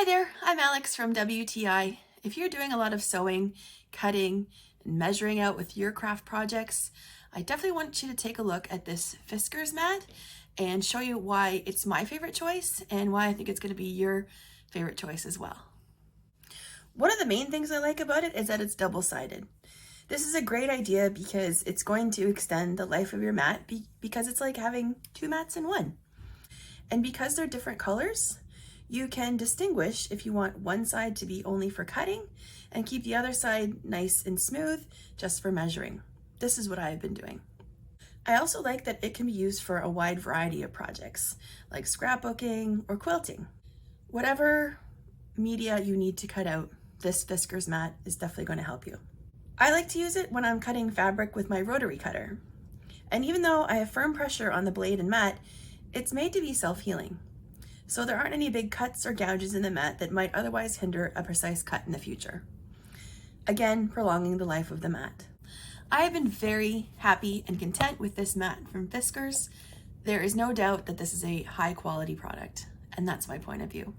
Hi there, I'm Alex from WTI. If you're doing a lot of sewing, cutting, and measuring out with your craft projects, I definitely want you to take a look at this Fiskars mat and show you why it's my favorite choice and why I think it's going to be your favorite choice as well. One of the main things I like about it is that it's double-sided. This is a great idea because it's going to extend the life of your mat because it's like having two mats in one. And because they're different colors, you can distinguish if you want one side to be only for cutting and keep the other side nice and smooth just for measuring. This is what I've been doing. I also like that it can be used for a wide variety of projects like scrapbooking or quilting. Whatever media you need to cut out, this Fiskars mat is definitely going to help you. I like to use it when I'm cutting fabric with my rotary cutter. And even though I have firm pressure on the blade and mat, it's made to be self-healing. So there aren't any big cuts or gouges in the mat that might otherwise hinder a precise cut in the future. Again, prolonging the life of the mat. I have been very happy and content with this mat from Fiskars. There is no doubt that this is a high quality product, and that's my point of view.